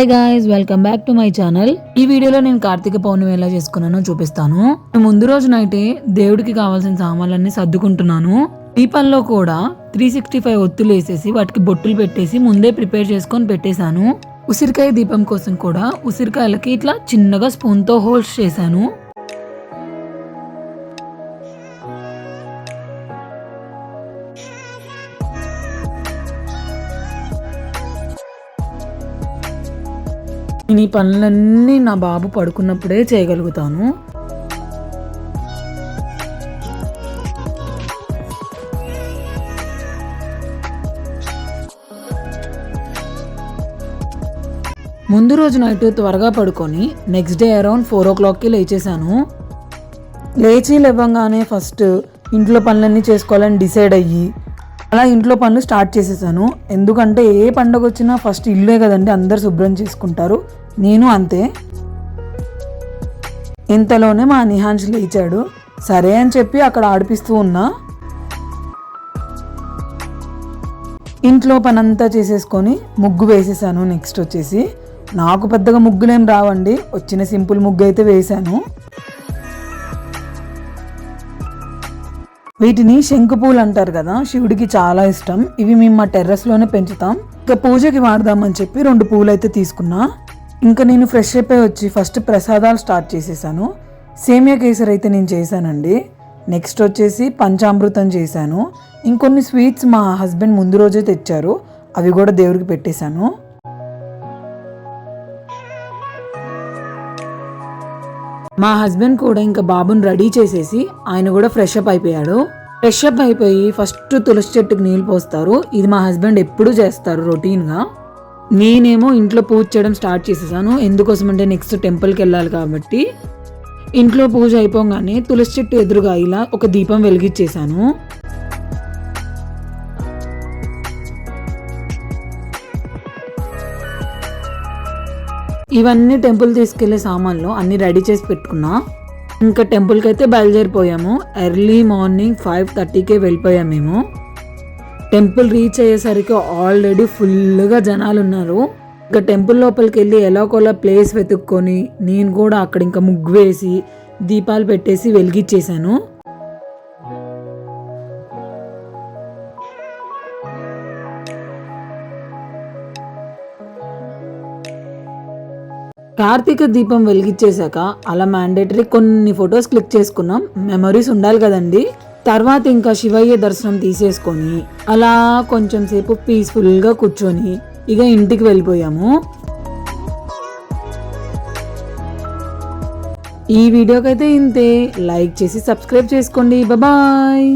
Hi guys, welcome back to my channel. ఈ వీడియోలో నేను కార్తీక పౌర్ణమి ఎలా చేసుకున్నానో చూపిస్తాను. ముందు రోజు నైటే దేవుడికి కావాల్సిన సామాన్లన్నీ సర్దుకుంటున్నాను. దీపాల్లో కూడా 365 ఒత్తులు వేసేసి వాటికి బొట్టులు పెట్టేసి ముందే ప్రిపేర్ చేసుకొని పెట్టేశాను. ఉసిరికాయ దీపం కోసం కూడా ఉసిరికాయలకి ఇట్లా చిన్నగా స్పూన్తో హోల్స్ చేశాను. నేను ఈ పనులన్నీ నా బాబు పడుకున్నప్పుడే చేయగలుగుతాను. ముందు రోజు నైట్ త్వరగా పడుకొని నెక్స్ట్ డే అరౌండ్ 4 o'clockకి లేచేశాను. లేవంగానే ఫస్ట్ ఇంట్లో పనులన్నీ చేసుకోవాలని డిసైడ్ అయ్యి అలా ఇంట్లో పనులు స్టార్ట్ చేసేసాను. ఎందుకంటే ఏ పండుగ వచ్చినా ఫస్ట్ ఇల్లే కదండి అందరు శుభ్రం చేసుకుంటారు, నేను అంతే. ఇంతలోనే మా నిహాన్ష్ లేచాడు. సరే అని చెప్పి అక్కడ ఆడిపిస్తూ ఉన్నా. ఇంట్లో పనంతా చేసేసుకొని ముగ్గు వేసేసాను. నెక్స్ట్ వచ్చేసి నాకు పెద్దగా ముగ్గులేం రావండి, వచ్చిన సింపుల్ ముగ్గు అయితే వేసాను. వీటిని శంకు పూలు అంటారు కదా, శివుడికి చాలా ఇష్టం. ఇవి మేము మా టెర్రస్లోనే పెంచుతాం. ఇంకా పూజకి వాడదామని చెప్పి 2 పూలు అయితే తీసుకున్నా. ఇంకా నేను ఫ్రెష్ అయిపోయి వచ్చి ఫస్ట్ ప్రసాదాలు స్టార్ట్ చేసేసాను. సేమియా కేసరి అయితే నేను చేశానండి. నెక్స్ట్ వచ్చేసి పంచామృతం చేశాను. ఇంకొన్ని స్వీట్స్ మా హస్బెండ్ ముందు రోజే తెచ్చారు, అవి కూడా దేవుడికి పెట్టేశాను. మా హస్బెండ్ కూడా ఇంకా బాబుని రెడీ చేసేసి ఆయన కూడా ఫ్రెష్ అప్ అయిపోయాడు. ఫ్రెష్ అప్ అయిపోయి ఫస్ట్ తులసి చెట్టుకు నీళ్ళు పోస్తారు. ఇది మా హస్బెండ్ ఎప్పుడు చేస్తారు రొటీన్గా. నేనేమో ఇంట్లో పూజ చేయడం స్టార్ట్ చేసేసాను. ఎందుకోసం అంటే నెక్స్ట్ టెంపుల్కి వెళ్ళాలి కాబట్టి. ఇంట్లో పూజ అయిపోగానే తులసి చెట్టు ఎదురుగా ఇలా ఒక దీపం వెలిగించేసాను. ఇవన్నీ టెంపుల్ తీసుకెళ్లే సామాన్లు అన్ని రెడీ చేసి పెట్టుకున్నా. ఇంకా టెంపుల్కి అయితే బయలుదేరిపోయాము. ఎర్లీ మార్నింగ్ 5:30కే వెళ్ళిపోయాము మేము. టెంపుల్ రీచ్ అయ్యేసరికి ఆల్రెడీ ఫుల్గా జనాలు ఉన్నారు. ఇంకా టెంపుల్ లోపలికి వెళ్ళి ఎలాగోలా ప్లేస్ వెతుక్కొని నేను కూడా అక్కడ ఇంకా ముగ్గు వేసి దీపాలు పెట్టేసి వెలిగించేసాను. కార్తీక దీపం వెలిగించేశాక అలా మ్యాండేటరీ కొన్ని ఫొటోస్ క్లిక్ చేసుకున్నాం. మెమరీస్ ఉండాలి కదండి. తర్వాత ఇంకా శివయ్య దర్శనం తీసేసుకొని అలా కొంచెం సేపు పీస్ఫుల్గా కూర్చొని ఇక ఇంటికి వెళ్ళిపోయాము. ఈ వీడియోకైతే ఇంతే. లైక్ చేసి సబ్స్క్రైబ్ చేసుకోండి. బాయ్.